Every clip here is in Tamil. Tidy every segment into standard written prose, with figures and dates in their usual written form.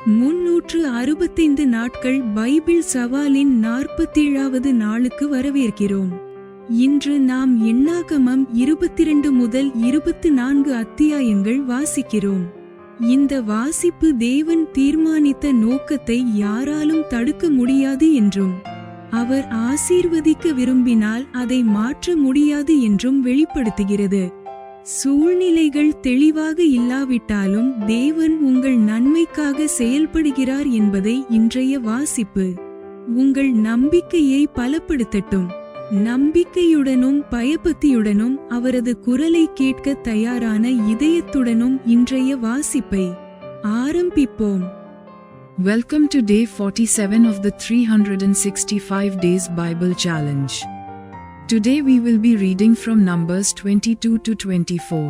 365 நாட்கள் பைபிள் சவாலின் 47வது நாளுக்கு வரவேற்கிறோம். இன்று நாம் எண்ணாகமம் 22 முதல் 24 அத்தியாயங்கள் வாசிக்கிறோம். இந்த வாசிப்பு தேவன் தீர்மானித்த நோக்கத்தை யாராலும் தடுக்க முடியாது என்றும், அவர் ஆசீர்வதிக்க விரும்பினால் அதை மாற்ற முடியாது என்றும் வெளிப்படுத்துகிறது. சூழ்நிலைகள் தெளிவாக இல்லாவிட்டாலும் தேவன் உங்கள் நன்மைக்காக செயல்படுகிறார் என்பதை இன்றைய வாசிப்பு உங்கள் நம்பிக்கையை பலப்படுத்தட்டும். நம்பிக்கையுடனும் பயபக்தியுடனும் அவரது குரலை கேட்க தயாரான இதயத்துடனும் இன்றைய வாசிப்பை ஆரம்பிப்போம். Welcome to day 47 of the 365 Days Bible Challenge. Today we will be reading from Numbers 22 to 24.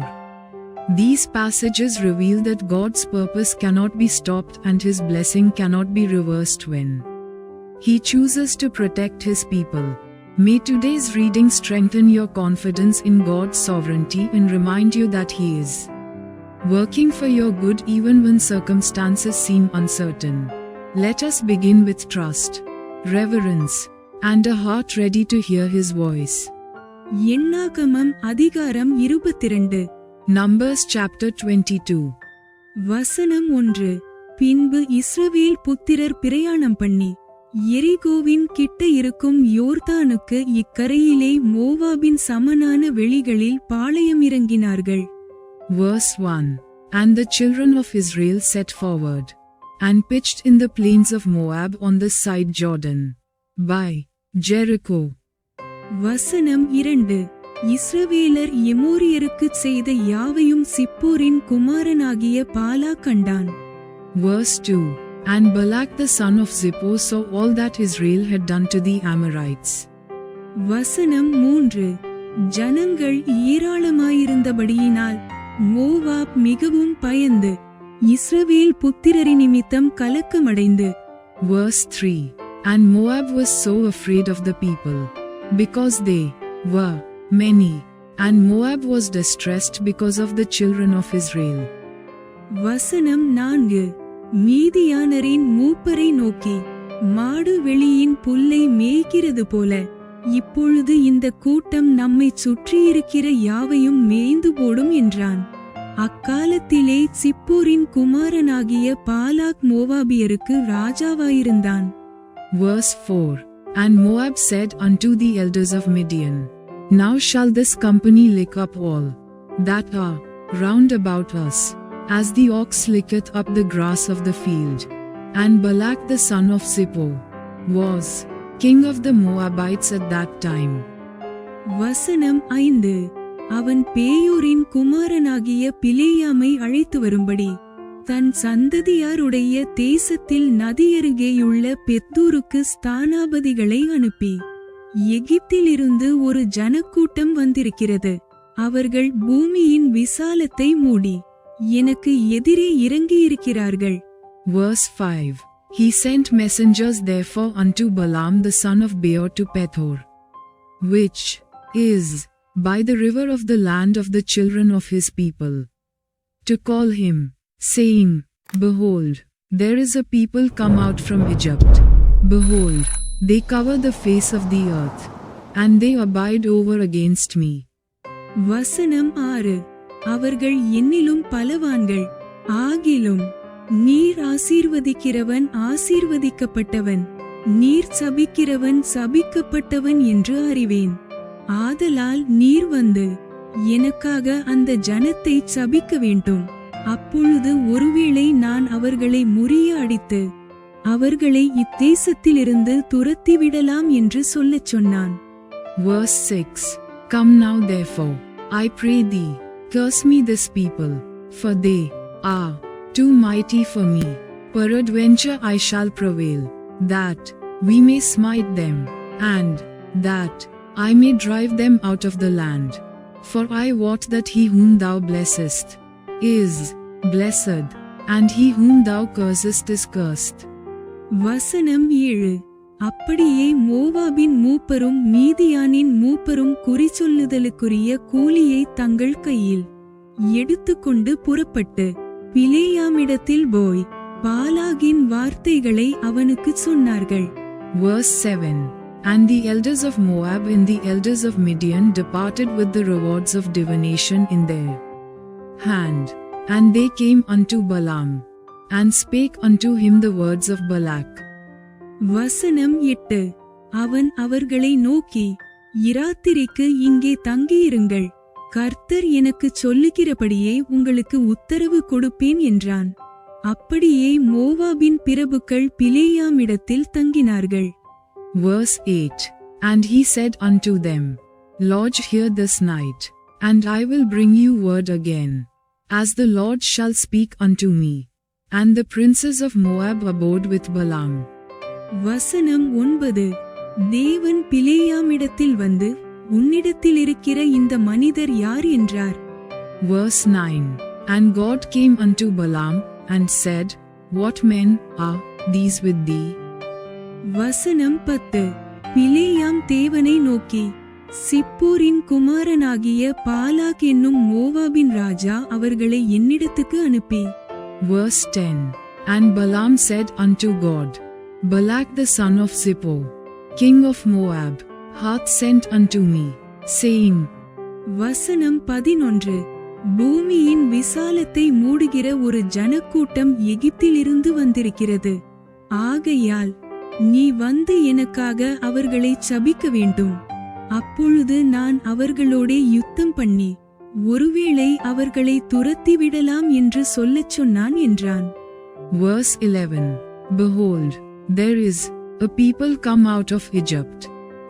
These passages reveal that God's purpose cannot be stopped and His blessing cannot be reversed when He chooses to protect His people. May today's reading strengthen your confidence in God's sovereignty and remind you that He is working for your good even when circumstances seem uncertain. Let us begin with trust, reverence, and a heart ready to hear His voice. எண்ணாகமம் அதிகாரம் 22. Numbers chapter 22. வசனம் 1. பின்பு இஸ்ரவேல் புத்திரர் பிரயாணம் பண்ணி எரிகோவின் கிட்ட இருக்கும் யோர்தானுக்கு இக்கரையிலே மோவாபின் சமனான வெளிகளில் பாளையமிறங்கினார்கள். Verse 1. And the children of Israel set forward, and pitched in the plains of Moab on the side Jordan, by Jericho. வசனம் 2. இஸ்ரவேலர் எமோரியருக்குச் செய்த யாவையும் சிப்போரின் குமாரனாகிய பாலா கண்டான். Verse 2. And Balak the son of Zippor saw all that Israel had done to the Amorites. வசனம் 3. ஜனங்கள் ஏராளமாயிருந்தபடியினால் மோவாப் மிகவும் பயந்து இஸ்ரவேல் புத்திரரி நிமித்தம் கலக்கமடைந்து. Verse 3. And Moab was so afraid of the people, because they were many, and Moab was distressed because of the children of Israel. வசனம் 4. மீதியானரின் மூப்பரை நோக்கி, மாடு வெளியின் புல்லை மேய்க்கிறது போல இப்பொழுது இந்த கூட்டம் நம்மை சுற்றியிருக்கிற யாவையும் மேய்ந்து போடும் என்றான். அக்காலத்திலே சிப்போரின் குமாரனாகிய palak மோவாபியருக்கு ராஜாவாயிருந்தான். Verse 4. And Moab said unto the elders of Midian, Now shall this company lick up all that are round about us, as the ox licketh up the grass of the field. And Balak the son of Zippor was king of the Moabites at that time. வசனம் 5. அவன் பேயோரின் குமாரனாகிய பிலேயாமை அழைத்து வரும்படி தன் சந்ததியாருடைய தேசத்தில் நதியருகேயுள்ள பெத்தூருக்கு ஸ்தானாபதிகளை அனுப்பி, எகிப்திலிருந்து ஒரு ஜனக்கூட்டம் வந்திருக்கிறது, அவர்கள் பூமியின் விசாலத்தை மூடி எனக்கு எதிரே இறங்கியிருக்கிறார்கள். Verse 5. He sent messengers therefore unto Balaam the son of Beor to Pethor, which is by the river of the land of the children of his people, to call him, saying, Behold, there is a people come out from Egypt. Behold, they cover the face of the earth, and they abide over against me. வசனம் 6. அவர்கள் என்னிலும் பலவான்கள், ஆகிலும் நீர் ஆசீர்வதிக்கிறவன் ஆசீர்வதிக்கப்பட்டவன், நீர் சபிக்கிறவன் சபிக்கப்பட்டவன் என்று அறிவேன். ஆதலால் நீர் வந்து எனக்காக அந்த ஜனத்தை சபிக்க வேண்டும். அப்பொழுது ஒருவேளை நான் அவர்களை முறிய அடித்து அவர்களை இத்தேசத்திலிருந்து துரத்திவிடலாம் என்று சொல்லச் சொன்னான். Verse 6. Come now therefore, I pray thee, curse me this people, for they are too mighty for me. Peradventure I shall prevail, that we may smite them, and that I may drive them out of the land. For I wot that he whom thou blessest is blessed, and he whom thou cursest is cursed. வசனம் 7. அப்படியே மோவாபின் மூப்பரும் மீதியானின் மூப்பரும் குறிச்சொல்லுதலுக்குரிய கூலியை தங்கள் கையில் எடுத்துக்கொண்டு புறப்பட்டு பிலேயாமிடத்தில் போய் பாலாகின் வார்த்தைகளை அவனுக்குச் சொன்னார்கள். Verse 7. And the elders of Moab and the elders of Midian departed with the rewards of divination in their hand. And they came unto Balaam, and spake unto him the words of Balak. வசனம் 8. அவன் அவர்களை நோக்கி, இராத்திரிக்கு இங்கே தங்கியிருங்கள், கர்த்தர் எனக்குச் சொல்லுகிறபடியே உங்களுக்கு உத்தரவு கொடுப்பேன் என்றான். அப்படியே மோவாபின் பிரபுக்கள் பிலேயாமிடத்தில் தங்கினார்கள். Verse 8. And he said unto them, Lodge here this night, and I will bring you word again, as the Lord shall speak unto me. And the princes of Moab abode with Balaam. வசனம் 9. தேவன் பிலேயாமிடத்தில் வந்து, உன்னிடத்தில் இருக்கிற இந்த மனிதர் யார் என்றார். Verse 9. And God came unto Balaam, and said, What men are these with thee? வசனம் 10. பிலேயாம் தேவனை நோக்கி, சிப்போரின் குமாரனாகிய பாலாக் என்னும் மோவாபின் ராஜா அவர்களை என்னிடத்துக்கு அனுப்பி. Verse 10. And Balaam said unto God, Balak the son of Zippor, king of Moab, hath sent unto me, saying. வசனம் 11. பூமியின் விசாலத்தை மூடுகிற ஒரு ஜனக்கூட்டம் எகிப்திலிருந்து வந்திருக்கிறது. ஆகையால் நீ வந்து எனக்காக அவர்களை சபிக்க வேண்டும். அப்பொழுது நான் அவர்களோடே யுத்தம் பண்ணி, ஒருவேளை அவர்களை துரத்தி விடலாம் என்று சொல்லச் சொன்னான் என்றான். Verse 11. Behold, there is a people come out of Egypt,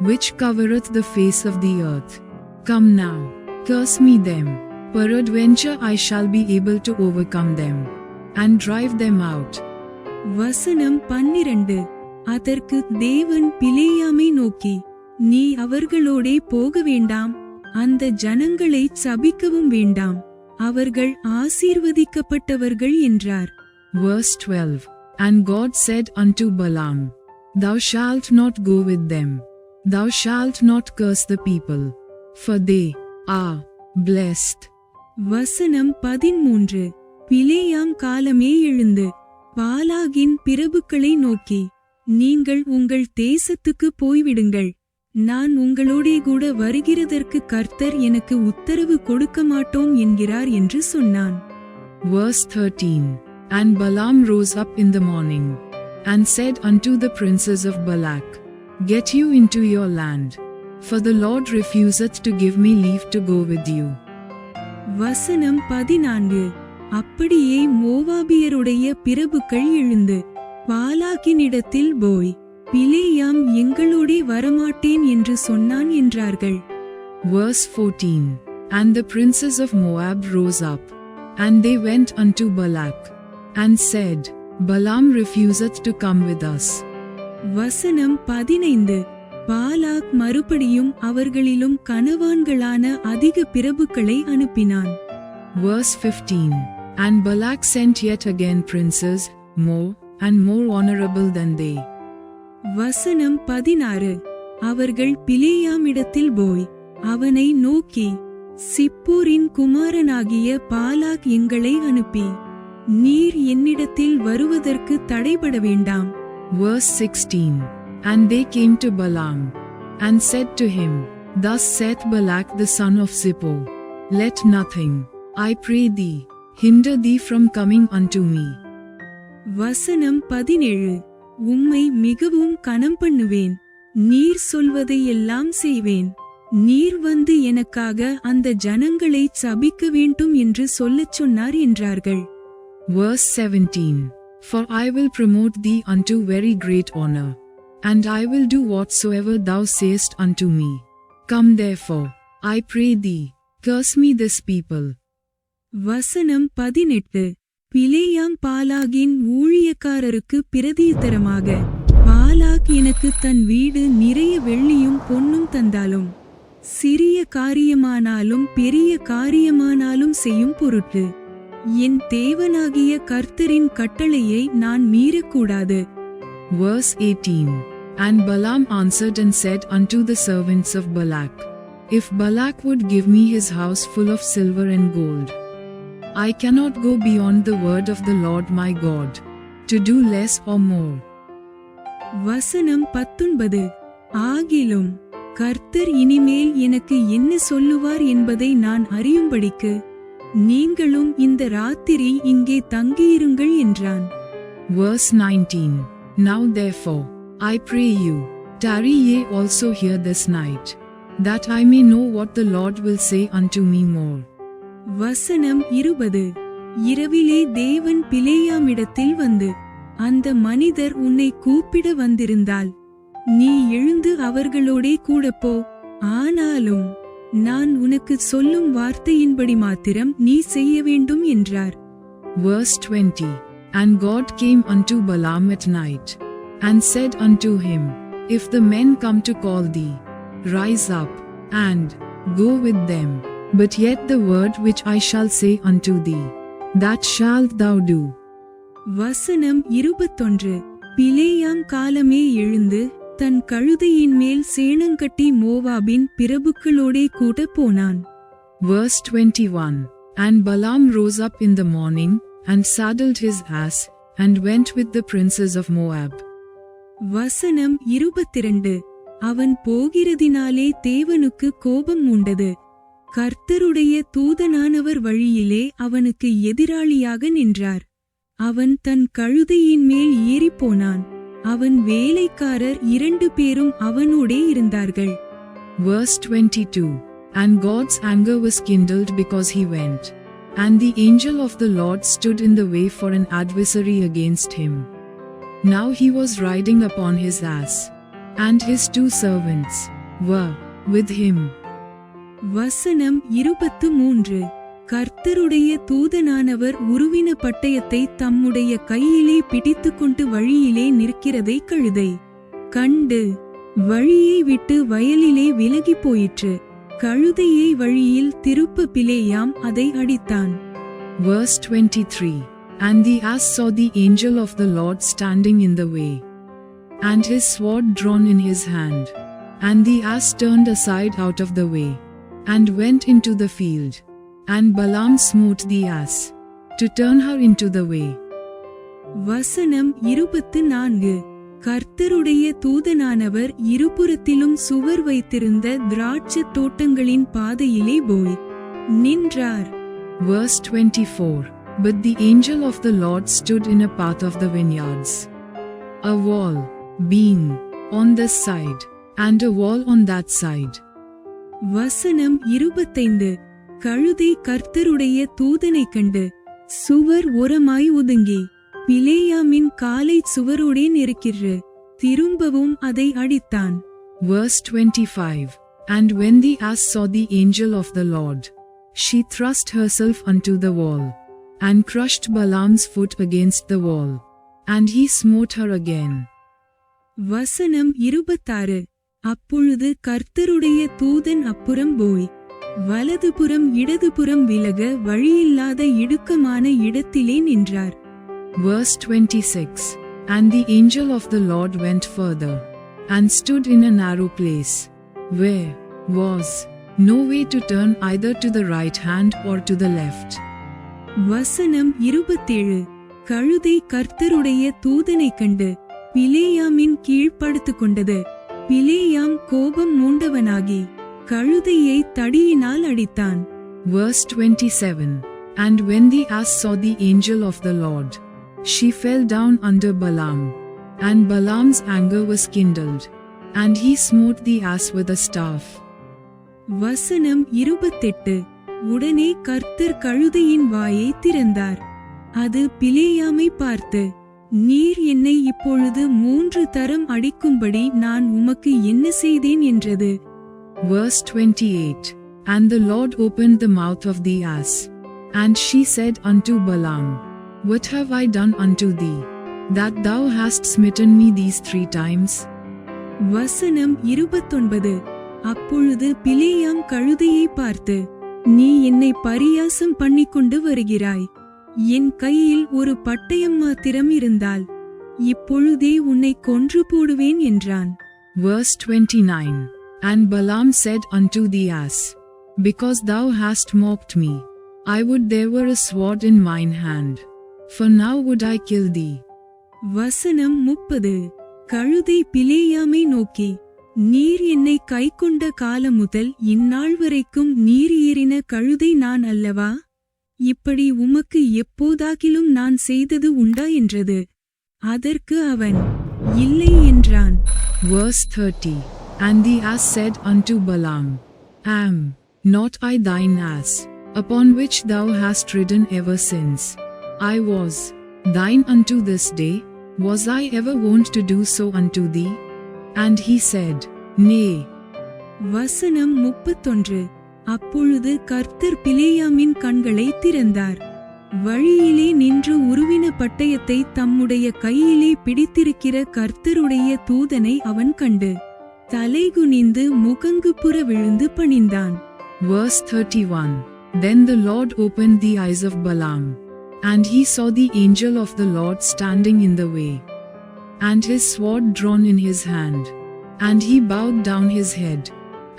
which covereth the face of the earth. Come now, curse me them, peradventure I shall be able to overcome them, and drive them out. வசனம் 12. அதற்கு தேவன் பிலேயாமை நோக்கி, நீ அவர்களோடே போக வேண்டாம், அந்த ஜனங்களை சபிக்கவும் வேண்டாம், அவர்கள் ஆசீர்வதிக்கப்பட்டவர்கள் என்றார். Verse 12. And God said unto Balaam, Thou shalt not go with them, thou shalt not curse the people, for they are blessed. வசனம் 13. பிலேயாம் காலமே எழுந்து பாலாகின் பிரபுக்களை நோக்கி, நீங்கள் உங்கள் தேசத்துக்கு போய்விடுங்கள், நான் உங்களோடே கூட வருகிறதற்கு கர்த்தர் எனக்கு உத்தரவு கொடுக்க மாட்டோம் என்கிறார் என்று சொன்னான். Verse 13. And Balaam rose up in the morning, and said unto the princes of Balak, Get you into your land, for the Lord refuseth to give me leave to go with you. வசனம் 14. அப்படியே மோவாபியருடைய பிரபுக்கள் எழுந்து பாலாகினிடத்தில் போய், பிலேயாம் எங்களோடே வரமாட்டேன் என்று சொன்னான் என்றார்கள். Verse 14. And the princes of Moab rose up, and they went unto Balak, and said, Balaam refuseth to come with us. வசனம் 15. பாலாக் மறுபடியும் அவர்களிலும் கனவான்களான அதிக பிரபுக்களை அனுப்பினான். Verse 15. And Balak sent yet again princes, more and more honorable than they. வசனம் 16. அவர்கள் பிலேயாமிடத்தில் போய் அவனை நோக்கி, சிப்போரின் குமாரனாகிய பாலாக் எங்களை அனுப்பி, நீர் என்னிடத்தில் வருவதற்கு தடைபட வேண்டாம். Verse 16. And they came to Balaam, and said to him, Thus saith Balak the son of Zippor, Let nothing, I pray thee, hinder thee from coming unto me. வசனம் 17. உம்மை மிகவும் கனம் பண்ணுவேன், நீர் சொல்வதை எல்லாம் செய்வேன், நீர் வந்து எனக்காக அந்த ஜனங்களை சபிக்க வேண்டும் என்று சொல்லச் சொன்னார் என்றார்கள். Verse 17. For I will promote thee unto very great honor, and I will do whatsoever thou sayest unto me. Come therefore, I pray thee, curse me this people. வசனம் 18. பிலேயாம் பாலாகின் ஊழியக்காரருக்கு பிரதியுத்தரமாக, பாலாக் எனக்கு தன் வீடு நிறைய வெள்ளியும் பொன்னும் தந்தாலும், சிறிய காரியமானாலும் பெரிய காரியமானாலும் செய்யும் பொருட்டு என் தேவனாகிய கர்த்தரின் கட்டளையை நான் மீறக்கூடாது. Verse 18. And Balaam answered and said unto the servants of Balak, If Balak would give me his house full of silver and gold, I cannot go beyond the word of the Lord my God, to do less or more. வசனம் 19. ஆகிலும் கர்த்தர் இனிமேல் எனக்கு என்ன சொல்லுவார் என்பதை நான் அறியும்படிக்கு நீங்களும் இந்த ராத்திரி இங்கே தங்கியிருங்கள் என்றான். Verse 19. Now therefore, I pray you, tarry ye also here this night, that I may know what the Lord will say unto me more. வசனம் 20. இரவிலே தேவன் பிலேயாமிடத்தில் வந்து, அந்த மனிதர் உன்னை கூப்பிட வந்திருந்தால் நீ எழுந்து அவர்களோடே கூட போ, ஆனாலும் நான் உனக்கு சொல்லும் வார்த்தையின்படி மாத்திரம் நீ செய்ய வேண்டும் என்றார். Verse 20. And God came unto Balaam at night, and said unto him, If the men come to call thee, rise up, and go with them, but yet the word which I shall say unto thee, that shalt thou do. வசனம் 21. பிலேயாம் காலமே எழுந்து தன் கழுதையின் மேல் சேணங்கட்டி மோவாபின் பிரபுக்களோடே கூட போனான். Verse 21. And Balaam rose up in the morning, and saddled his ass, and went with the princes of Moab. வசனம் 22. அவன் போகிறதினாலே தேவனுக்கு கோபம் உண்டது. கர்த்தருடைய தூதனானவர் வழியிலே அவனுக்கு எதிராளியாக நின்றார். அவன் தன் கழுதையின் மேல் ஏறிப்போனான். அவன் வேலைக்காரர் 2 பேரும் அவனோடே இருந்தார்கள். Verse 22. And God's anger was kindled because he went, and the angel of the Lord stood in the way for an adversary against him. Now he was riding upon his ass, and his 2 servants were with him. வசனம் 23. கர்த்தருடைய தூதனானவர் உருவின பட்டயத்தை தம்முடைய கையிலே பிடித்துக்கொண்டு வழியிலே நிற்கிறதை கழுதை கண்டு வழியை விட்டு வயலிலே விலகி போயிற்று. கழுதையை வழியில் திருப்ப பிலேயாம் அதை அடித்தான். Verse 23. And the ass saw the angel of the Lord standing in the way, and his sword drawn in his hand. And the ass turned aside out of the way, and went into the field. And Balaam smote the ass, to turn her into the way. வசனம் 24. கர்த்தருடைய தூதனானவர் இருபுறத்திலும் சுவர் வைத்திருந்த திராட்சை தோட்டங்களின் பாதையிலே போய் நின்றார். Verse 24. But the angel of the Lord stood in a path of the vineyards, a wall being on this side, and a wall on that side. வசனம் 25. கழுதை கர்த்தருடைய தூதனை கண்டு சுவர் ஓரமாய் ஒதுங்கி பிலேயாமின் காலை சுவரோடே நெருக்கிற்று. திரும்பவும் அதை அடித்தான். Verse 25. And when the ass saw the angel of the Lord, she thrust herself unto the wall, and crushed Balaam's foot against the wall, and he smote her again. வசனம் 26. அப்பொழுது கர்த்தருடைய தூதன் அப்புறம் போய் வலதுபுறம் இடதுபுறம் விலக வழியில்லாத இடுக்கமான இடத்திலே நின்றார். Verse 26. And the angel of the Lord went further, and stood in a narrow place, where was no way to turn either to the right hand or to the left. வசனம் 27. கழுதை கர்த்தருடைய தூதனை கண்டு பிலேயாமின் கீழ் படுத்துக் கொண்டது. பிலேயாம் கோபம் மூண்டவனாகி கழுதையை தடியினால் அடித்தான். Verse 27. And when the ass saw the angel of the Lord, she fell down under Balaam, and Balaam's anger was kindled, and he smote the ass with a staff. வசனம் 28. உடனே கர்த்தர் கழுதையின் வாயை திறந்தார். அது பிலேயாமை பார்த்து, நீர் என்னை இப்பொழுது 3 தரம் அடிக்கும்படி நான் உமக்கு என்ன செய்தேன் என்றது. Verse 28. And the Lord opened the mouth of the ass, and she said unto Balaam, What have I done unto thee, that thou hast smitten me these 3 times? வசனம் 29. அப்பொழுது பிலேயாம் கழுதையை பார்த்து, நீ என்னை பரியாசம் பண்ணிக்கொண்டு வருகிறாய். என் கையில் ஒரு பட்டயம் மாத்திரம் இருந்தால் இப்பொழுதே உன்னை கொன்று போடுவேன் என்றான். Verse 29. And Balaam said unto the ass, Because thou hast mocked me, I would there were a sword in mine hand, for now would I kill thee. வசனம் 30. கழுதை பிலேயாமை நோக்கி, நீர் என்னை கைக்கொண்ட காலம் முதல் இந்நாள் வரைக்கும் நீர் ஏறின கழுதை நான் அல்லவா? இப்படி உமக்கு எப்போதாகிலும் நான் செய்தது உண்டா என்றது. அதற்கு அவன், இல்லை என்றான். Verse 30. And the ass said unto Balaam, Am not I thine ass, upon which thou hast ridden ever since I was thine unto this day? Was I ever wont to do so unto thee? And he said, Nay. வசனம் 31. அப்பொழுது கர்த்தர் பிலேயாமின் கண்களை திறந்தார். வழியிலே நின்று உருவின பட்டயத்தை தம்முடைய கையிலே பிடித்திருக்கிற கர்த்தருடைய தூதனை அவன் கண்டு தலைகுனிந்து முகங்குப்புற விழுந்து பணிந்தான். Verse 31. Then the Lord opened the eyes of Balaam, and he saw the angel of the Lord standing in the way, and his sword drawn in his hand. And he bowed down his head,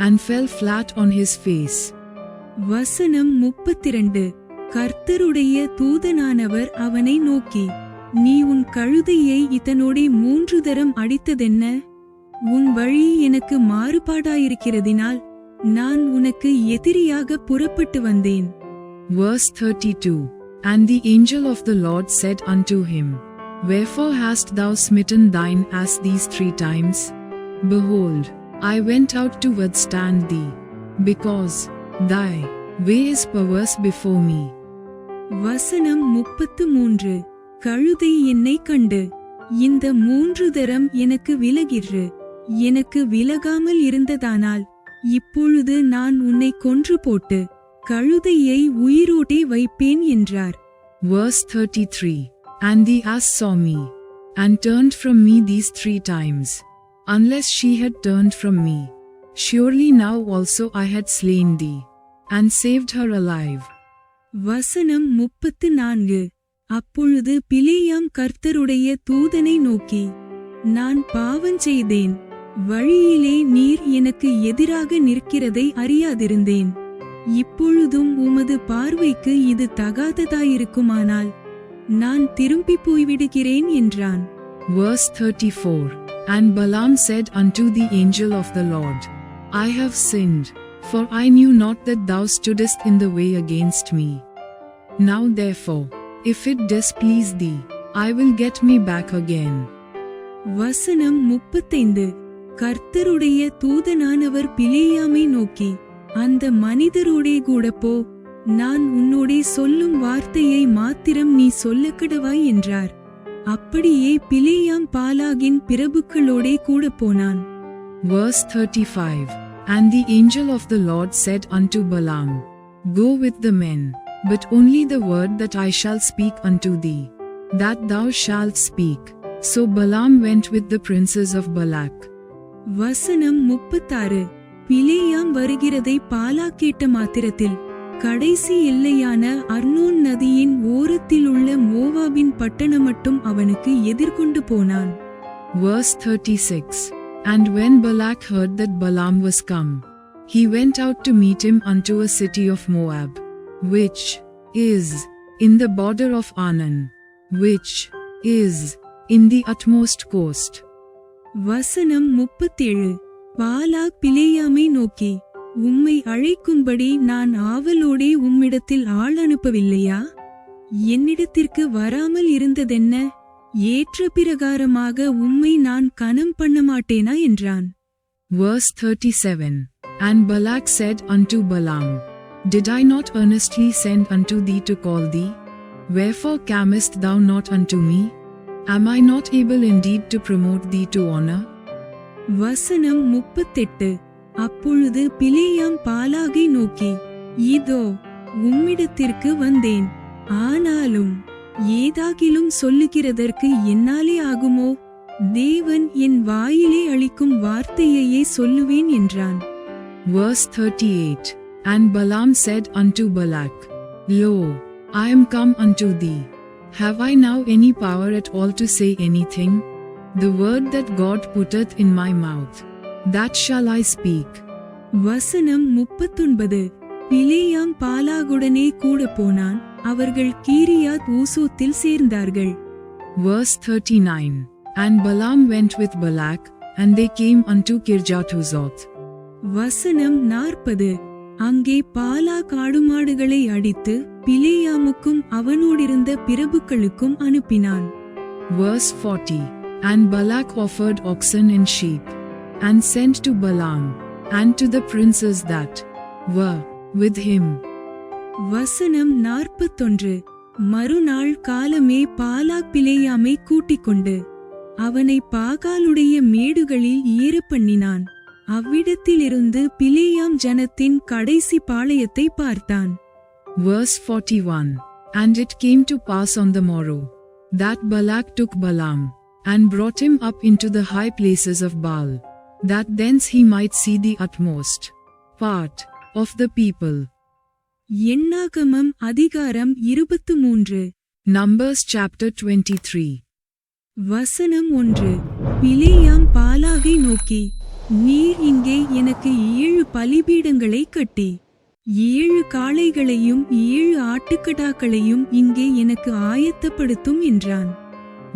and fell flat on his face. வசனம் 32. கர்த்தருடைய தூதனானவர் அவனை நோக்கி, நீ உன் கழுதையை இதனோடே 3 தரம் அடித்ததென்ன? உன் வழி எனக்கு மாறுபாடாயிருக்கிறதினால் நான் உனக்கு எதிரியாக புறப்பட்டு வந்தேன். Verse 32. And the angel of the Lord said unto him, Wherefore hast thou smitten thine ass these 3 times? Behold, I went out to withstand thee, because thy way is perverse before me. வசனம் 33. கழுதை என்னை கண்டு, இந்த 3 தரம் எனக்கு விலகிற்று. எனக்கு விலகாமல் இருந்ததானால் இப்பொழுது நான் உன்னை கொன்று போட்டு கழுதையை உயிரோடே வைப்பேன் என்றார். Verse 33. And the ass saw me, and turned from me these 3 times, unless she had turned from me. Surely now also I had slain thee, and saved her alive. வசனம் 34. அப்பொழுது பிலேயாம் கர்த்தருடைய தூதனை நோக்கி, நான் பாவஞ்செய்தேன். வழியிலே நீர் எனக்கு எதிராக நிற்கிறதை அறியாதிருந்தேன். இப்பொழுதும் உமது பார்வைக்கு இது தகாததாயிருக்குமானால் நான் திரும்பி போய்விடுகிறேன் என்றான். Verse 34. And Balaam said unto the angel of the Lord, I have sinned, for I knew not that thou stoodest in the way against me. Now therefore, if it displease thee, I will get me back again. வசனம் 35. கர்த்தருடைய தூதனானவர் பிலேயாமை நோக்கி, அந்த மனிதரோடே கூட போ, நான் உன்னோடே சொல்லும் வார்த்தையை மாத்திரம் நீ சொல்லக்கடவாய் என்றார். அப்படியே பிலேயாம் பாலாகின் பிரபுக்களோடே கூட போனான். Verse 35. And the angel of the Lord said unto Balaam, Go with the men, but only the word that I shall speak unto thee, that thou shalt speak. So Balaam went with the princes of Balak. வசனம் 36. பிலேயாம் வருகிறதை பாலா கேட்ட மாத்திரத்தில் கடைசி எல்லையான அர்னோன் நதியின் ஓரத்திலுள்ள மோவாபின் பட்டணம் மட்டும் அவனுக்கு எதிர்கொண்டு போனான். Verse 36. And when Balak heard that Balaam was come, he went out to meet him unto a city of Moab, which is in the border of Arnon, which is in the utmost coast. வசனம் 37. பாலாக் பிலேயாமை நோக்கி, உம்மை அழைக்கும்படி நான் ஆவலோடே உம்மிடத்தில் ஆள் அனுப்பவில்லையா? என்னிடத்திற்கு வராமல் இருந்ததென்ன? ஏற்ற பிரகாரமாக உம்மை நான் கனம் பண்ண மாட்டேனா என்றான். Verse 37. And Balak said unto Balaam, Did I not earnestly send unto thee to call thee? Wherefore camest thou not unto me? Am I not able indeed to promote thee to honor? வசனம் 38. அப்பொழுது பிலேயாம் பாலாகை நோக்கி, இதோ உம்மிடத்திற்கு வந்தேன். ஆனாலும் ஏதாகிலும் சொல்லுகிறதற்கு என்னாலே ஆகுமோ? தேவன் என் வாயிலே அளிக்கும் வார்த்தையையே சொல்லுவேன் என்றான். Verse 38. And Balaam said unto Balak, Lo, I am come unto thee. Have I now any power at all to say anything? The word that God putteth in my mouth, that shall I speak. வசனம் 39. பிலேயாம் பாலாகுடனே கூட போனான். அவர்கள் கீரியாத் ஊசோத்தில் சேர்ந்தார்கள். Verse 39. And Balaam went with Balak, and they came unto Kirjathuzoth. வசனம் 40. அங்கே பாலாக் ஆடுமாடுகளை அடித்து பிலேயாமுக்கும் அவனோடிருந்த பிரபுக்களுக்கும் அனுப்பினான். Verse 40. And Balak offered oxen and sheep, and sent to Balaam, and to the princes that were with him. வசனம் 41. மறுநாள் காலமே பாலாக் பிலேயாமை கூட்டிக் கொண்டு அவனை பாகாலுடைய மேடுகளில் ஏறப்பண்ணினான். அவ்விடத்திலிருந்து பிலேயாம் ஜனத்தின் கடைசி பாளையத்தை பார்த்தான். Verse 41. And it came to pass on the morrow, that Balak took Balaam, and brought him up into the high places of Baal, that thence he might see the utmost part of the people. எண்ணாகமம் அதிகாரம் 23. Numbers chapter 23. வசனம் 1. பிலேயாம் பாலாகை நோக்கி, நீர் இங்கே எனக்கு 7 பலிபீடங்களை கட்டி 7 காளைகளையும் 7 ஆட்டுக்கடாக்களையும் இங்கே எனக்கு ஆயத்தப்படுத்தும் என்றான்.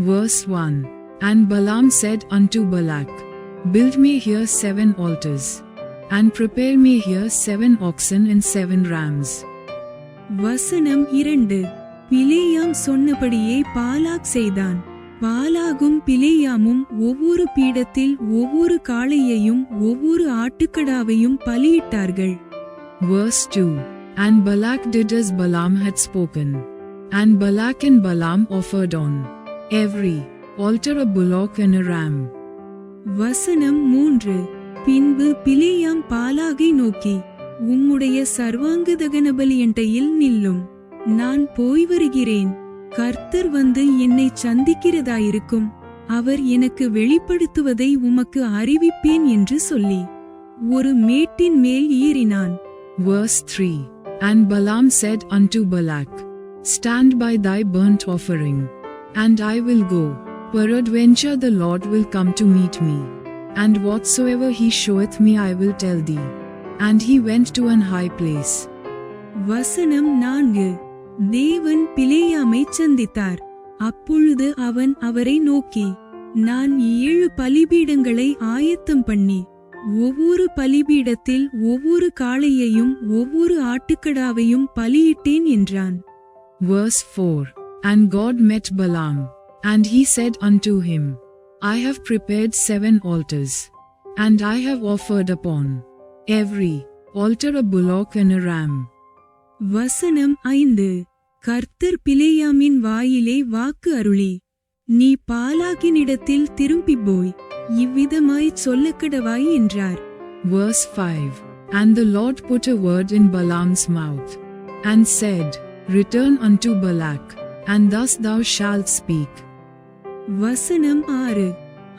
Verse 1. And Balaam said unto Balak, Build me here 7 altars, and prepare me here 7 oxen and 7 rams. வசனம் 2. பிலேயாம் சொன்னபடியே பாலாக் செய்தான். பாலாகும் பிலேயாமும் ஒவ்வொரு பீடத்தில் ஒவ்வொரு காளையையும் ஒவ்வொரு ஆட்டுக்கடாவையும் பலியிட்டார்கள். Verse 2. And Balak did as Balaam had spoken. And Balak and Balaam offered on every altar a bullock and a ram. வசனம் 3. பின்பு பிலேயாம் பாலாகை நோக்கி, உம்முடைய சர்வாங்க தகன பலியண்டையில் நில்லும், நான் போய் வருகிறேன். கர்த்தர் வந்து என்னை சந்திக்கிறதாயிருக்கும், அவர் எனக்கு வெளிப்படுத்துவதை உமக்கு அறிவிப்பேன் என்று சொல்லி ஒரு மேட்டின் மேல் ஏறினான். Verse 3. And Balaam said unto Balak, Stand by thy burnt offering, and I will go, peradventure the Lord will come to meet me, and whatsoever he showeth me I will tell thee. And he went to an high place. வசனம் 4. தேவன் பிலேயாமை சந்தித்தார். அப்பொழுது அவன் அவரை நோக்கி, நான் 7 பலிபீடங்களை ஆயத்தம் பண்ணி ஒவ்வொரு பலிபீடத்தில் ஒவ்வொரு காளையையும் ஒவ்வொரு ஆட்டுக்கடாவையும் பலியிட்டேன் என்றான். Verse 4. And God met Balaam, and he said unto him, I have prepared 7 altars, and I have offered upon every altar a bullock and a ram. வசனம் 5. கர்த்தர் பிலேயாமின் வாயிலே வாக்கு அருளி, நீ பாலாகினிடத்தில் திரும்பி போய் இவ்விதமாய் சொல்லக்கடவாய் என்றார். Verse 5. And the Lord put a word in Balaam's mouth, and said, Return unto Balak, and thus thou shalt speak. வசனம் 6.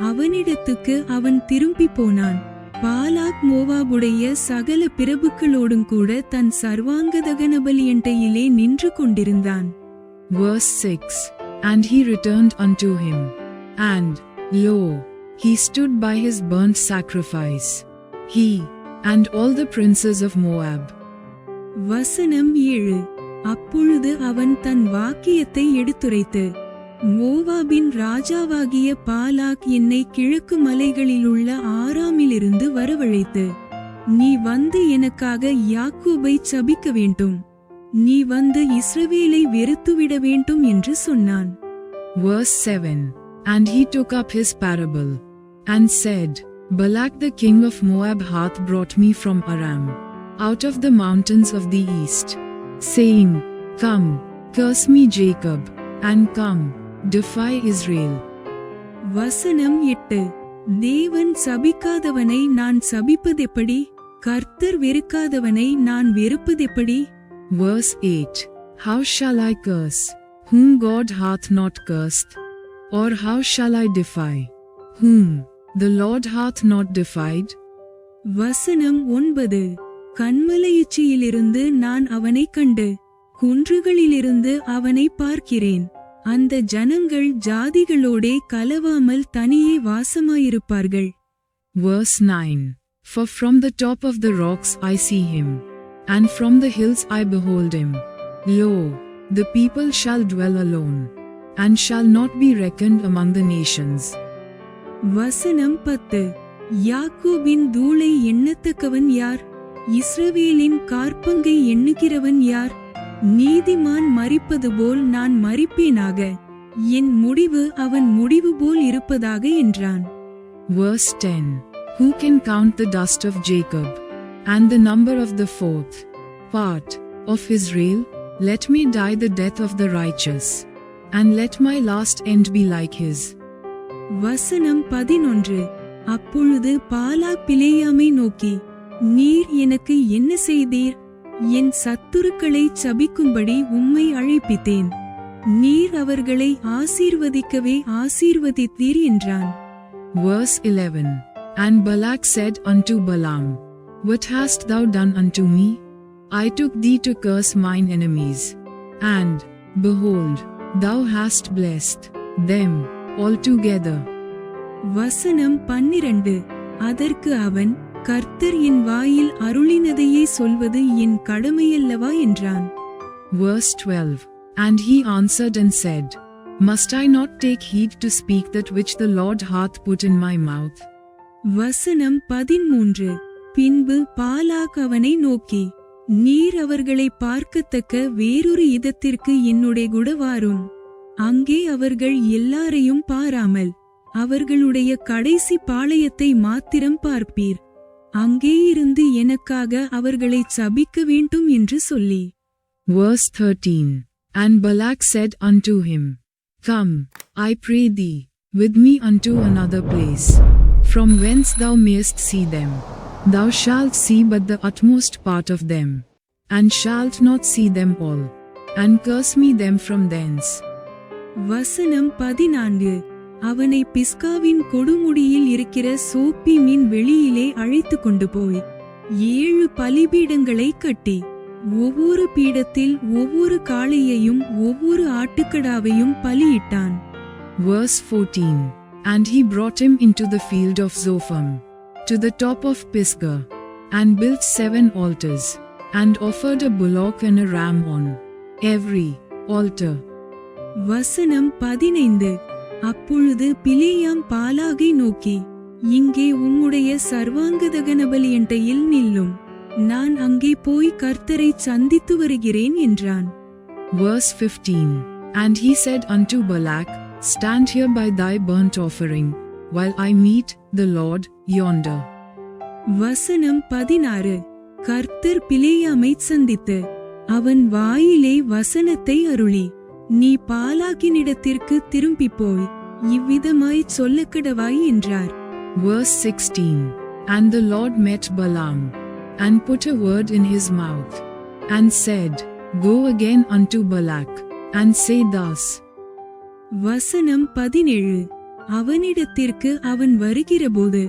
அவனிடத்துக்கு அவன் திரும்பி போனான். பாலாக் மோவாபுடைய சகல பிரபுக்களோடும் கூட தன் சர்வாங்க தகன பலியண்டையிலே நின்று கொண்டிருந்தான். Verse 6. And he returned unto him, and lo, he stood by his burnt sacrifice, he and all the princes of Moab. வசனம் 7. அப்பொழுது அவன் தன் வாக்கியத்தை எடுத்துரைத்து, மோவாபின் ராஜாவாகிய பாலாக் என்னை கிழக்கு மலைகளிலுள்ள ஆராமிலிருந்து வரவழைத்து, நீ வந்து எனக்காக யாக்கோபை சபிக்க வேண்டும், நீ வந்து இஸ்ரவேலை வெறுத்துவிட வேண்டும் என்று சொன்னான். Verse 7. And he took up his parable, and said, Balak the king of Moab hath brought me from Aram, out of the mountains of the east, saying, Come, curse me Jacob, and come, defy Israel. வசனம் 8. தேவன் சபிக்காதவனை நான் சபிப்பதெப்படி? கர்த்தர் வெறுக்காதவனை நான் வெறுப்பதெப்படி? Verse 8. How shall I curse, whom God hath not cursed? Or how shall I defy, whom the Lord hath not defied? வசனம் 9. கன்மலையுச்சியிலிருந்து நான் அவனை கண்டு குன்றுகளிலிருந்து அவனை பார்க்கிறேன். அந்த ஜனங்கள் ஜாதிகளோடே கலவாமல் தனியே வாசமாயிருப்பார்கள். Verse 9. For from the top of the rocks I see him, and from the hills I behold him. Lo, the people shall dwell alone, and shall not be reckoned among the nations. வசனம் 10. யாக்கோபின் தூளை எண்ணத்தக்கவன் யார்? இஸ்ரவேலின் காற்பங்கை எண்ணுகிறவன் யார்? நீதிமான் மரிப்பது போல் நான் மரிப்பேனாக, என் முடிவு அவன் முடிவு போல் இருப்பதாக என்றான். Verse 10. Who can count the dust of Jacob, and the number of the fourth part of Israel? Let me die the death of the righteous, and let my last end be like his. வசனம் 11. அப்பொழுது பாலாக் பிலேயாமை நோக்கி, நீர் எனக்கு என்ன செய்தீர்? என் சத்துருக்களை சபிக்கும்படி உம்மை அழைப்பித்தேன், நீர் அவர்களை ஆசீர்வதிக்கவே ஆசீர்வதித்தீர் என்றான். Verse 11. And Balak said unto Balaam, What hast thou done unto me? I took thee to curse mine enemies, and, behold, thou hast blessed them altogether. வசனம் 12. அதற்கு அவன், கர்த்தர் என் வாயில் அருளினதையே சொல்வது என் கடமையல்லவா என்றான். Verse 12. And he answered and said, Must I not take heed to speak that which the Lord hath put in my mouth? வசனம் 13. பின்பு பாலாக் அவனை நோக்கி, நீர் அவர்களை பார்க்கத்தக்க வேறொரு இடத்திற்கு என்னுடைய கூட வாரும். அங்கே அவர்கள் எல்லாரையும் பாராமல் அவர்களுடைய கடைசி பாளையத்தை மாத்திரம் பார்ப்பீர். அங்கே இருந்து எனக்காக அவர்களை சபிக்க வேண்டும் என்று சொல்லி. Verse 13. And Balak said unto him, Come, I pray thee, with me unto another place, from whence thou mayest see them. Thou shalt see but the utmost part of them, and shalt not see them all, and curse me them from thence. வசனம் 14. அவனை பிஸ்காவின் கொடுமுடியில் இருக்கிற சோப்பீமின் வெளியிலே அழைத்து கொண்டு போய் 7 பலிபீடங்களை கட்டி, ஒவ்வொரு பீடத்தில் ஒவ்வொரு காளையையும் ஒவ்வொரு ஆட்டுக்கடாவையும் பலியிட்டான். Verse 14. And he brought him into the field of Zophim, to the top of Pisgah, and built 7 altars, and offered a bullock and a ram on every altar. வசனம் 15. அப்பொழுது பிலேயாம் பாலாகை நோக்கி, இங்கே உம்முடைய சர்வாங்கதகன பலியண்டையில் நில்லும், நான் அங்கே போய் கர்த்தரை சந்தித்து வருகிறேன் என்றான். Verse 15. And he said unto Balak, Stand here by thy burnt offering, while I meet the Lord yonder. வசனம் 16. கர்த்தர் பிலேயாமை சந்தித்து அவன் வாயிலே வசனத்தை அருளி, நீ பாலாகினிடத்திற்கு திரும்பிப் போய் இவ்விதமாய் சொல்லக்கடவாய் என்றார். Verse 16. And the Lord met Balaam, and put a word in his mouth, and said, Go again unto Balak, and say thus. வசனம் 17. அவனிடத்திற்கு அவன் வருகிறபோது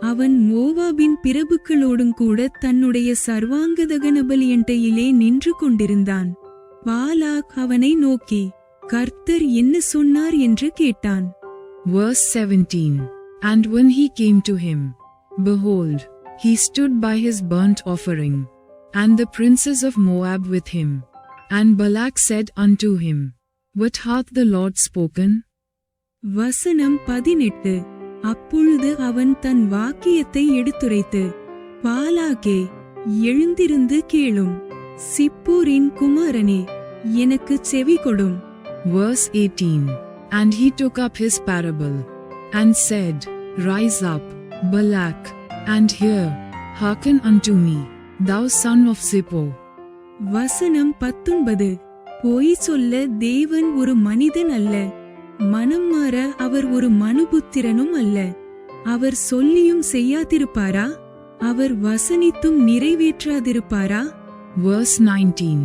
அவன் மோவாபின் பிரபுக்களோடும் கூட தன்னுடைய சர்வாங்கதகன பலியண்டையிலே நின்று கொண்டிருந்தான். பாலாக் அவனை நோக்கி, கர்த்தர் என்ன சொன்னார் என்று கேட்டான். Verse 17. And when he came to him, behold, he stood by his burnt offering, and the princes of Moab with him. And Balak said unto him, What hath the Lord spoken? வசனம் 18. அப்பொழுது அவன் தன் வாக்கியத்தை எடுத்துரைத்து, பாலாகே, எழுந்திருந்து கேளும், சிப்போரின் குமாரனே, எனக்கு செவி கொடும். Verse 18. And he took up his parable, and said, Rise up, Balak, and hear, hearken unto me, thou son of Zippor. வசனம் 19. பொய் சொல்ல தேவன் ஒரு மனிதன் அல்ல, மனம் மாற அவர் ஒரு மனுபுத்திரனும் அல்ல. அவர் சொல்லியும் செய்யாதிருப்பாரா? அவர் வசனித்தும் நிறைவேற்றாதிருப்பாரா? Verse 19.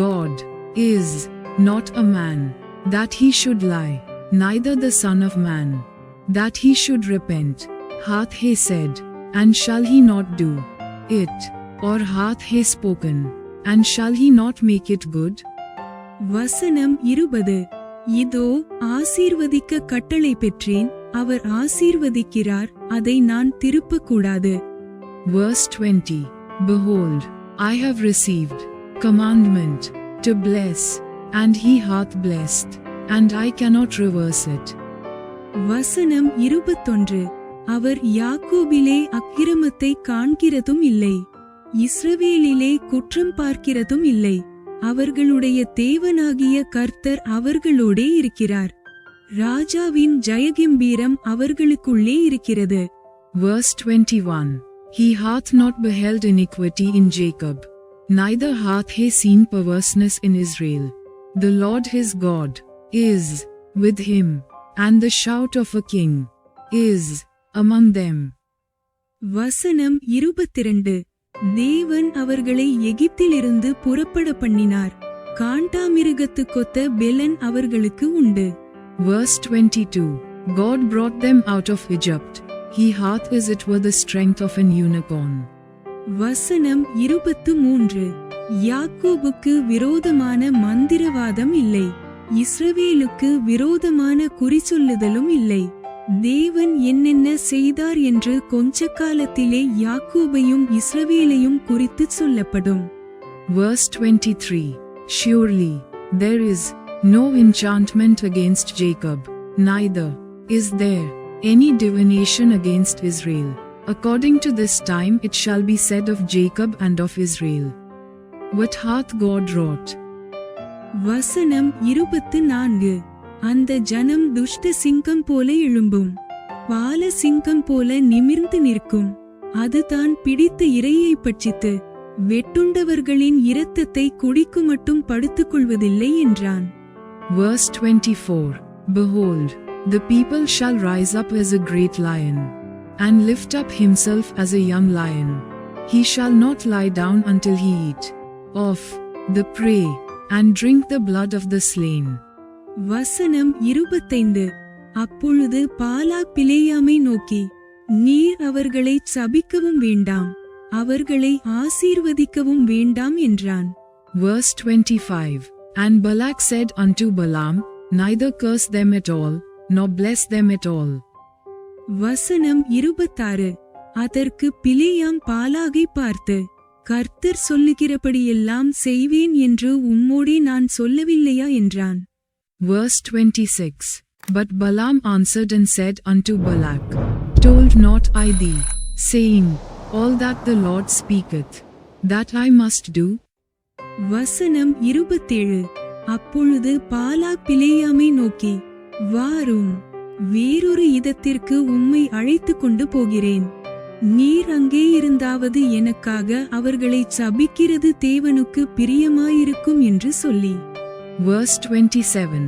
God is not a man, that he should lie, neither the son of man, that he should repent. Hath he said, and shall he not do it? Or hath he spoken, and shall he not make it good? வசனம் 20. இதோ ஆசீர்வதிக்க கட்டளை பெற்றேன், அவர் ஆசீர்வதிக்கிறார், அதை நான் திருப்பக்கூடாது. Verse 20. Behold, I have received commandment to bless, and he hath blessed. and I cannot reverse it. வசனம் 21. அவர் யாக்கோபிலே அக்கிரமத்தை காண்கிறதும் இல்லை, இஸ்ரவேலிலே குற்றம் பார்க்கிறதும் இல்லை. அவர்களுடைய தேவனாகிய கர்த்தர் அவர்களோடே இருக்கிறார். ராஜாவின் ஜெயகம்பீரம் அவர்களுக்குள்ளே இருக்கிறது. Verse 21. He hath not beheld iniquity in Jacob, neither hath he seen perverseness in Israel. The Lord his God is with him, and the shout of a king is among them. வசனம் 22. தேவன் அவர்களை எகிப்திலிருந்து புறப்பட பண்ணினார், காண்டாமிருகத்துக்கொத்த பெலன் அவர்களுக்கு உண்டு. Verse 22. God brought them out of Egypt, he hath as it were the strength of an unicorn. வசனம் 23. யாக்கோபுக்கு விரோதமான மந்திரவாதம் இல்லை, இஸ்ரவேலுக்கு விரோதமான குறிச்சொல்லுதலும் இல்லை. தேவன் என்னென்ன செய்தார் என்று கொஞ்ச காலத்திலே யாக்கோபையும் இஸ்ரவேலையும் குறித்து சொல்லப்படும். Verse 23. Surely there is no enchantment against Jacob, neither is there any divination against Israel. According to this time it shall be said of Jacob and of Israel, what hath God wrought? வசனம் 24. அந்த ஜனம் துஷ்ட சிங்கம் போல எழும்பும், பால சிங்கம் போல நிமிர்ந்து நிற்கும். அது தான் பிடித்த இரையை பட்சித்து வெட்டுண்டவர்களின் இரத்தத்தை குடிக்கு மட்டும் படுத்துக் கொள்வதில்லை என்றான். Verse 24. Behold, the people shall rise up as a great lion, and lift up himself as a young lion. He shall not lie down until he eat of the prey, and drink the blood of the slain. வசனம் 25. அப்பொழுது பாலாக் பிலேயாமை நோக்கி, நீர் அவர்களை சபிக்கவும் வேண்டாம், அவர்களை ஆசீர்வதிக்கவும் வேண்டாம் என்றான். Verse 25. And Balak said unto Balaam, neither curse them at all, nor bless them at all. வசனம் 26. அதற்கு பிலேயாம் பாலாகை பார்த்து, கர்த்தர் சொல்லுகிறபடியெல்லாம் செய்வேன் என்று உம்மோடே நான் சொல்லவில்லையா என்றான். Verse 26. But Balaam answered and said unto Balak, told not I thee, saying, all that the Lord speaketh, that I must do? வசனம் 27. அப்பொழுது பாலாக் பிலேயாமை நோக்கி, வாரும், வேறொரு இடத்திற்கு உம்மை அழைத்து கொண்டு போகிறேன். நீர் அங்கே இருந்தாவது எனக்காக அவர்களை சபிக்கிறது தேவனுக்கு பிரியமாயிருக்கும் என்று சொல்லி. Verse 27.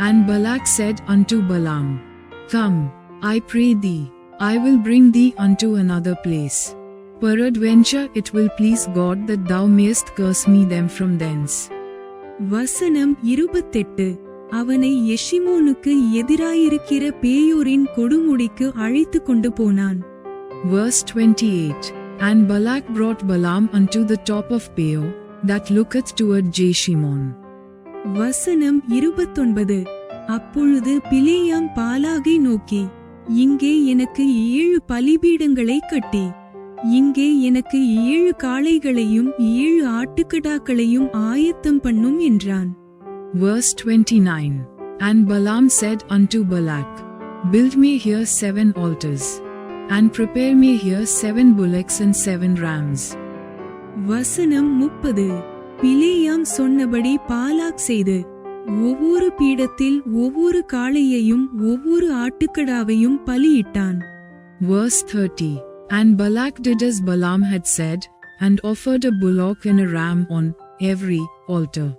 And Balak said unto Balaam, come, I pray thee, I will bring thee unto another place. Peradventure it will please God that thou mayest curse me them from thence. வசனம் 28. அவனை எஷிமோனுக்கு எதிராயிருக்கிற பேயோரின் கொடுமுடிக்கு அழைத்து கொண்டு போனான். Verse 28. And Balak brought Balaam unto the top of Peor, that looketh toward Jeshimon. வசனம் 29. அப்பொழுது பிலேயாம் பாலாகை நோக்கி, இங்கே எனக்கு 7 பலிபீடங்களை கட்டி, இங்கே எனக்கு 7 காளைகளையும் 7 ஆட்டுக்கடாக்களையும் ஆயத்தம் பண்ணும் என்றான். Verse 29. And Balaam said unto Balak, build me here 7 altars, and prepare me here 7 bullocks and 7 rams. வசனம் 30. பிலேயாம் சொன்னபடி பாலாக் செய்து, ஒவ்வொரு பீடத்தில் ஒவ்வொரு காளையையும் ஒவ்வொரு ஆட்டுக்கடாவையும் பலியிட்டான். Verse 30. And Balak did as Balaam had said, and offered a bullock and a ram on every altar.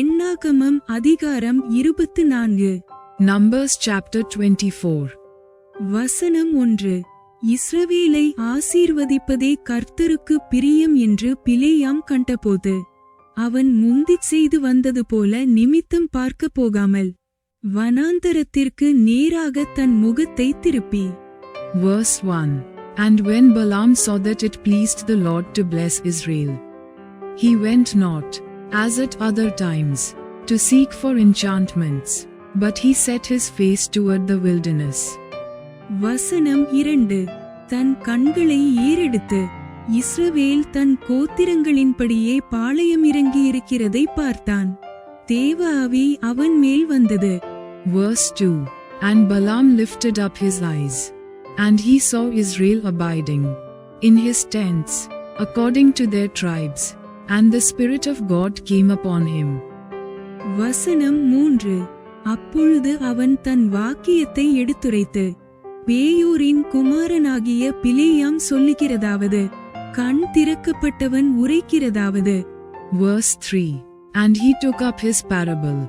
எண்ணாகமம் அதிகாரம் 24. Numbers chapter 24. வசனம் 1. இஸ்ரவேலை ஆசீர்வதிப்பதே கர்த்தருக்கு பிரியம் என்று பிலேயாம் கண்டபோது, அவன் முந்திச் செய்து வந்தது போல நிமித்தம் பார்க்க போகாமல் வனாந்தரத்திற்கு நேராக தன் முகத்தை திருப்பி. Verse 1. And when Balaam saw that it pleased the Lord to bless Israel, he went not, as at other times, to seek for enchantments, but he set his face toward the wilderness. வசனம் 2. தன் கண்களை ஏறெடுத்து இஸ்ரவேல் தன் கோத்திரங்களின்படியே பாளையமிறங்கி இருக்கிறதை பார்த்தான். தேவ ஆவி அவன் மேல் வந்தது. Verse 2. And Balaam lifted up his eyes, and he saw Israel abiding in his tents, according to their tribes, and the Spirit of God came upon him. வசனம் 3. அப்பொழுது அவன் தன் வாக்கியத்தை எடுத்துரைத்து, பேயோரின் குமாரனாகிய பிலேயாம் சொல்லுகிறதாவது, கண் திறக்கப்பட்டவன் உரைக்கிறதாவது. Verse 3. And he took up his parable,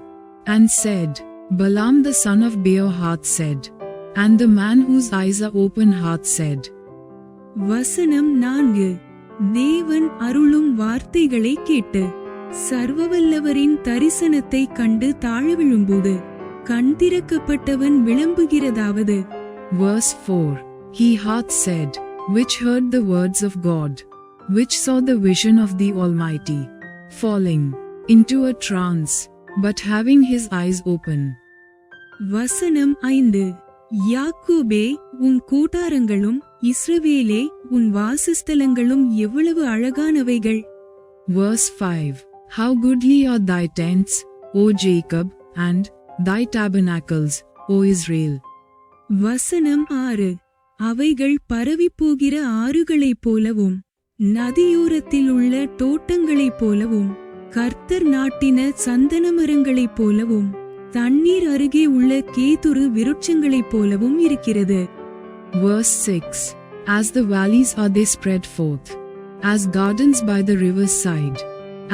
and said, Balaam the son of Beor hath said, and the man whose eyes are open hath said. வசனம் 4. தேவன் அருளும் வார்த்தைகளை கேட்டு, சர்வவல்லவரின் தரிசனத்தை கண்டு தாழ விழும்போது, கண் திறக்கப்பட்டவன் விளம்புகிறதாவது. Verse 4. He hath said, which heard the words of God, which saw the vision of the Almighty, falling into a trance, but having his eyes open. வசனம் 5. யாக்கோபே, உன் கூடாரங்களும் இஸ்ரவேலே, உன் வாசஸ்தலங்களும் எவ்வளவு அழகானவைகள். Verse 5. How goodly are thy tents, O Jacob, and thy tabernacles, O Israel. வசனம் 6. அவைகள் பரவிப்போகிற ஆறுகளைப் போலவும் நதியோரத்தில் உள்ள தோட்டங்களைப் போலவும் கர்த்தர் நாட்டின சந்தன மரங்களைப் போலவும் தண்ணீர் அருகே உள்ள கேதுரு விருட்சங்களைப் போலவும் இருக்கிறது. Verse 6. As the valleys are they spread forth, as gardens by the river's side,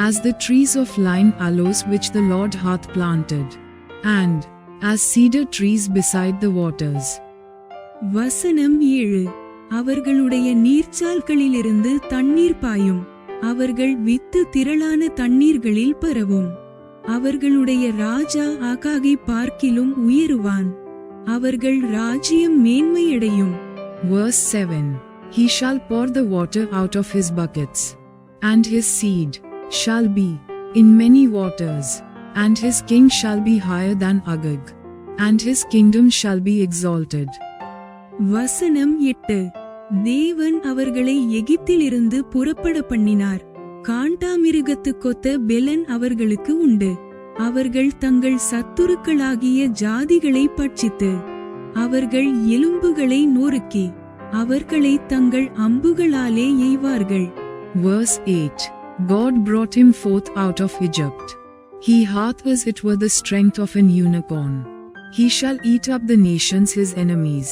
as the trees of line aloes which the Lord hath planted, and as cedar trees beside the waters. வசனம் 7. அவர்களுடைய நீர்ச்சால்களிலிருந்து தண்ணீர் பாயும், அவர்கள் வித்து திரளான தண்ணீர்களில் பரவும். அவர்களுடைய ராஜா ஆகாகை பார்க்கிலும் உயருவான், அவர்கள் ராஜ்யம் மேன்மையடையும். Verse 7. He shall pour the water out of his buckets, and his seed shall be in many waters, and his king shall be higher than Agag, and his kingdom shall be exalted. வசனம் 8. தேவன் அவர்களை எகிப்திலிருந்து புறப்பட பண்ணினார், காண்டாமிருகத்துக்கொத்த பெலன் அவர்களுக்கு உண்டு. அவர்கள் தங்கள் சத்துருக்களாகிய ஜாதிகளை பட்சித்து, அவர்கள் எலும்புகளை நொறுக்கி, அவர்களை தங்கள் அம்புகளாலே எய்வார்கள். Verse 8. God brought him forth out of Egypt. He hath as it were the strength of an unicorn. He shall eat up the nations his enemies,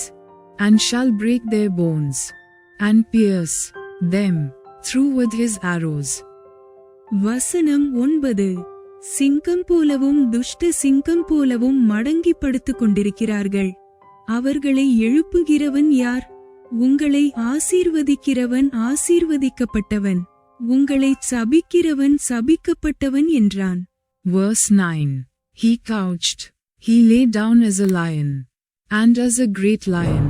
and shall break their bones, and pierce them through with his arrows. வசனம் 9. சிங்கம் போலவும் துஷ்ட சிங்கம் போலவும் மடங்கி படுத்துக் கொண்டிருக்கிறார்கள். அவர்களை எழுப்புகிறவன் யார்? உங்களை ஆசீர்வதிக்கிறவன் ஆசீர்வதிக்கப்பட்டவன், உங்களை சபிக்கிறவன் சபிக்கப்பட்டவன் என்றான். Verse 9. He couched, he lay down as a lion, and as a great lion.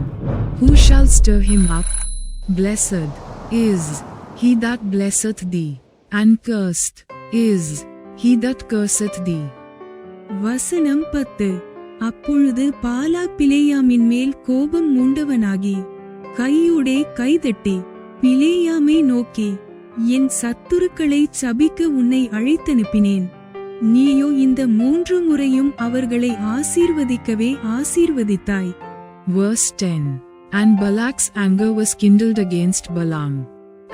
Who shall stir him up? Blessed is he that blesseth thee, and cursed is he that curseth thee. வசனம் 10. அப்பொழுது பாலாக் பிலேயாமின் மேல் கோபம் மூண்டவனாகி, கையோடே கைதட்டி பிலேயாமை நோக்கி, என் சத்துருக்களை சபிக்க உன்னை அழைத்தனுப்பினேன், நீயோ இந்த 3 முறையும் அவர்களை ஆசீர்வதிக்கவே ஆசீர்வதித்தாய். Verse 10. And Balak's anger was kindled against Balaam,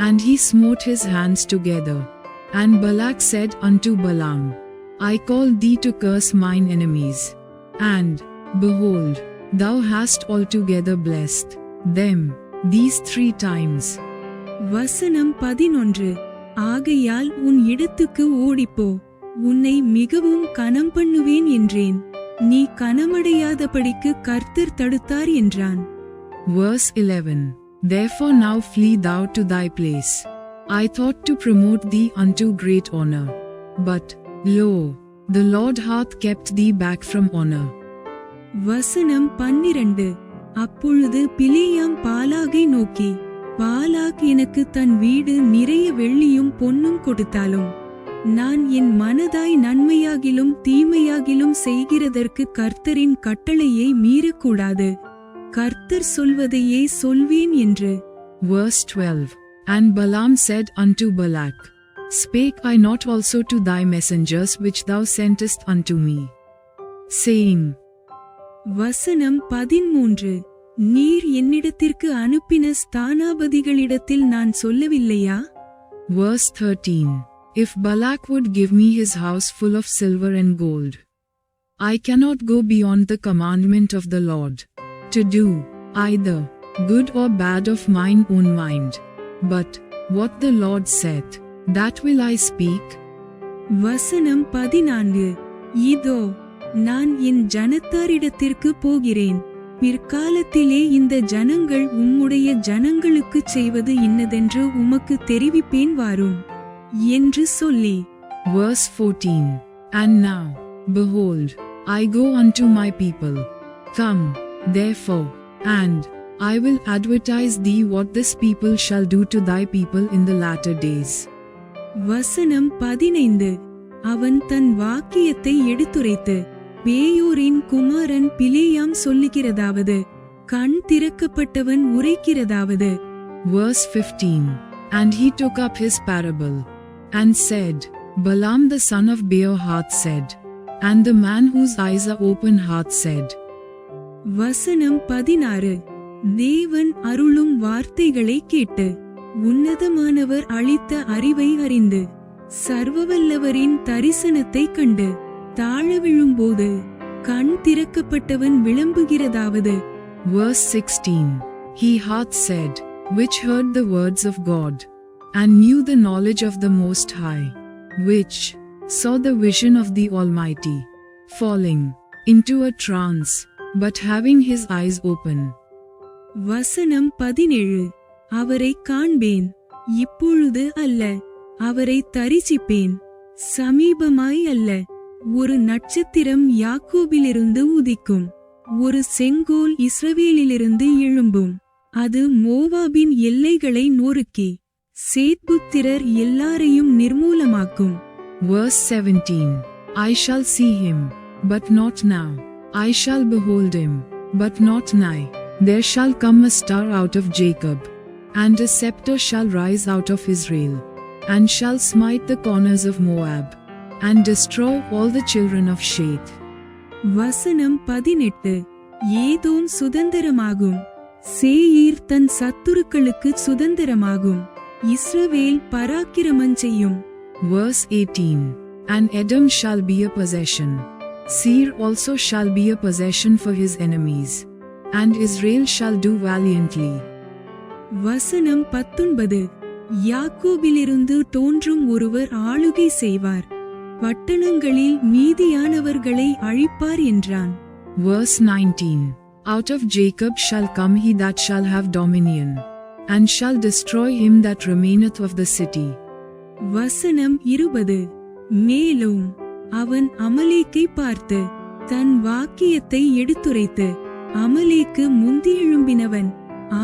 and he smote his hands together. And Balak said unto Balaam, I call thee to curse mine enemies, and, behold, thou hast altogether blessed them these 3 times. வசனம் 11. ஆகையால் உன் இடத்துக்கு ஓடிப்போ, உன்னை மிகவும் கனம் பண்ணுவேன் என்றேன், நீ கனமடையாதபடிக்கு கர்த்தர் தடுத்தார் என்றான். Verse 11. Therefore now flee thou to thy place. I thought to promote thee unto great honor, but, lo, the Lord hath kept thee back from honor. வசனம் 12. அப்பொழுது பிலேயாம் பாலாகை நோக்கி, பாலாக் எனக்கு தன் வீடு நிறைய வெள்ளியும் பொன்னும் கொடுத்தாலும், நான் என் மனதாய் நன்மையாகிலும் தீமையாகிலும் செய்கிறதற்கு கர்த்தரின் கட்டளையை மீறக்கூடாது, கர்த்தர் சொல்வதையே சொல்வேன் என்று. Verse 12. And Balaam said unto Balak, Spake I not also to thy messengers which thou sentest unto me, saying, வசனம் 13 நீர் என்னிடத்திற்கு அனுப்பின ஸ்தானாபதிகளிடத்தில் நான் சொல்லவில்லையா? Verse 13. If Balak would give me his house full of silver and gold, I cannot go beyond the commandment of the Lord, to do either good or bad of mine own mind. But what the Lord said, that will I speak. வசனம் 14 இதோ நான் என் ஜனத்தாரிடத்திற்கு போகிறேன், பிற்காலத்திலே இந்த ஜனங்கள் உம்முடைய ஜனங்களுக்குச் செய்வது இன்னதென்று உமக்கு தெரிவிப்பேன் வாரும் என்று சொல்லி. Verse 14. And now, behold, I go unto my people. Come, therefore, and I will advertise thee what this people shall do to thy people in the latter days. வசனம் 15 அவன் தன் வாக்கியத்தை எடுத்துரைத்து பேயோரின் குமாரன் பிலேயாம் சொல்லுகிறதாவது, கண் திறக்கப்பட்டவன் உரைக்கிறதாவது. Verse 15. And he took up his parable, and said, Balaam the son of Beor hath said, and the man whose eyes are open hath said. வசனம் 16 தேவன் அருளும் வார்த்தைகளை கேட்டு உன்னதமானவர் அளித்த அறிவை அறிந்து சர்வவல்லவரின் தரிசனத்தை கண்டு தாழ விழும்போது கண் திறக்கப்பட்டவன் விளம்புகிறதாவது. Verse 16. He hath said, which heard the words of God, and knew the knowledge of the Most High, which saw the vision of the Almighty, falling into a trance, but having his eyes open. வசனம் 17 அவரை காண்பேன், இப்பொழுது அல்ல, அவரை தரிசிப்பேன், சமீபமாய் அல்ல. ஒரு நட்சத்திரம் யாக்கோபிலிருந்து உதிக்கும், ஒரு செங்கோல் இஸ்ரவேலிலிருந்து எழும்பும், அது மோவாபின் எல்லைகளை நொறுக்கி சேத்புத்திரர் எல்லாரையும் நிர்மூலமாக்கும். Verse 17. I shall see him, but not now. I shall behold him, but not nigh. There shall come a star out of Jacob, and a scepter shall rise out of Israel, and shall smite the corners of Moab, and destroy all the children of Sheth. வசனம் 18 ஏதோம் சுதந்திரமாகும், சேயீர் தன் சத்துருக்களுக்கு சுதந்திரமாகும், இஸ்ரவேல் பராக்கிரமம் செய்யும். Verse 18. And Edom shall be a possession, Seir also shall be a possession for his enemies, and Israel shall do valiantly. வசனம் 19 யாக்கோபிலிருந்து தோன்றும் ஒருவர் ஆளுகை செய்வார், பட்டணங்களில் மீதியானவர்களை அழிப்பார் என்றான். Verse 19. Out of Jacob shall come he that shall have dominion, and shall destroy him that remaineth of the city. வசனம் 20 மேலும் அவன் அமலேக்கை பார்த்து தன் வாக்கியத்தை எடுத்துரைத்து, அமலேக்கு முந்தி எழும்பினவன்,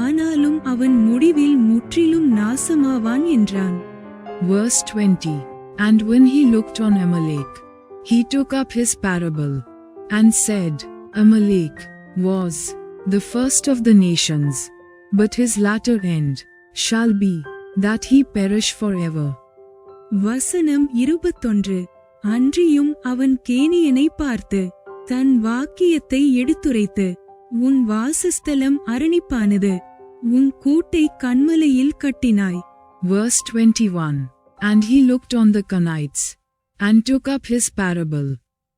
ஆனாலும் அவன் முடிவில் முற்றிலும் நாசமாவான் என்றான். Verse 20. And when he looked on Amalek, he took up his parable, and said, Amalek was the first of the nations, but his latter end shall be that he perish forever. வசனம் 21 அன்றியும் அவன் கேனியனை பார்த்து தன் வாக்கியத்தை எடுத்துரைத்து, உன் வாசஸ்தலம் அரணிப்பானது, உன் கூட்டை கன்மலையில் கட்டினாய். Verse 21. And he looked on the Canaanites, and took up his parable,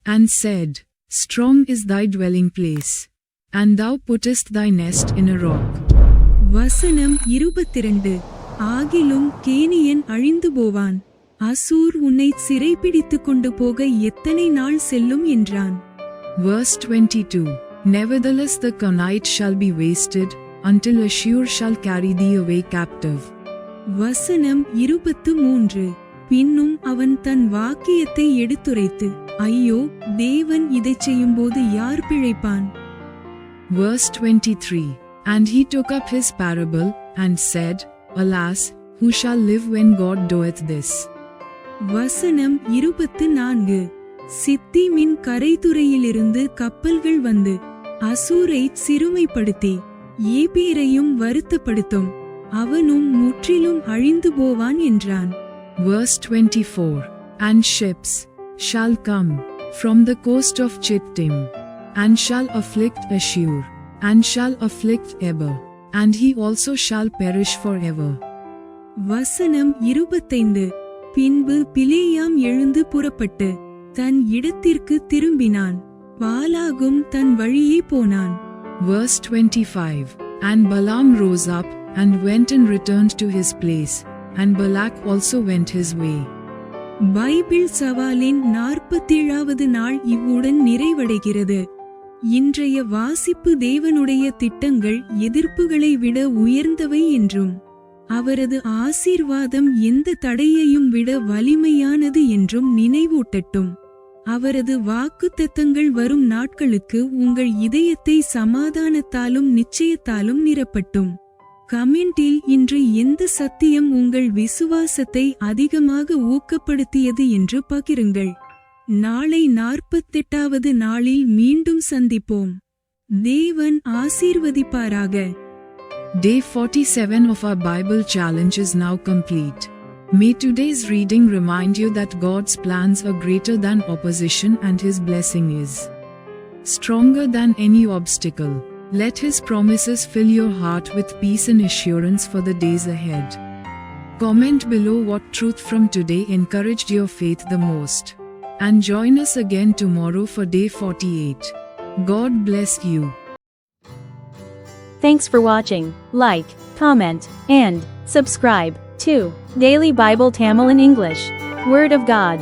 and said, Strong is thy dwelling place, and thou puttest thy nest in a rock. வசனம் 22 ஆகிலும் கேனியன் அழிந்து போவான், அசூர் உன்னை சிறைப்பிடித்துக் கொண்டு போக எத்தனை நாள் செல்லும் என்றான். Verse 22. Nevertheless the Canaanite shall be wasted, until Ashur shall carry thee away captive. வசனம் 23 பின்னும் அவன் தன் வாக்கியத்தை எடுத்துரைத்து, ஐயோ, தேவன் இதைச் செய்யும்போது யார் பிழைப்பான்? Verse 23. And he took up his parable, and said, Alas, who shall live when God doeth this? வசனம் 24 சித்தீமின் கரைத்துறையிலிருந்து கப்பல்கள் வந்து அசூரை சிறுமைப்படுத்தி ஏபீரையும் வருத்தப்படுத்தும், அவனும் முற்றிலும் அழிந்து போவான் என்றான். Verse 24. And ships shall come from the coast of Chittim, and shall afflict Ashur, and shall afflict Eber, and he also shall perish forever. வசனம் 25. பின்பு பிலேயாம் எழுந்து புறப்பட்டு தன் இடத்திற்கு திரும்பினான், பாலாகும் தன் வழியே போனான். Verse 25. And Balaam rose up, and went and returned to his place, and Balak also went his way. Bible சவாலின் 47வது நாள் இவ்வுடன் நிறைவடைகிறது. இன்றைய வாசிப்பு தேவனுடைய திட்டங்கள் எதிர்ப்புகளை விட உயர்ந்தவை என்றும், அவரது ஆசீர்வாதம் எந்த தடையையும் விட வலிமையானது என்றும் நினைவூட்டட்டும். அவரது வாக்குத்தத்தங்கள் வரும் நாட்களுக்கு உங்கள் இதயத்தை சமாதானத்தாலும் நிச்சயத்தாலும் நிரப்பட்டும். கமெண்டில் இன்று எந்த சத்தியம் உங்கள் விசுவாசத்தை அதிகமாக ஊக்கப்படுத்தியது என்று பகிருங்கள். நாளை 48வது நாளில் மீண்டும் சந்திப்போம். தேவன் ஆசீர்வதிப்பாராக. Day 47 of our Bible challenge is now complete. May today's reading remind you that God's plans are greater than opposition and His blessing is stronger than any obstacle. Let His promises fill your heart with peace and assurance for the days ahead. Comment below what truth from today encouraged your faith the most. And join us again tomorrow for day 48. God bless you. Thanks for watching. Like, comment, and subscribe to Daily Bible Tamil in English. Word of God.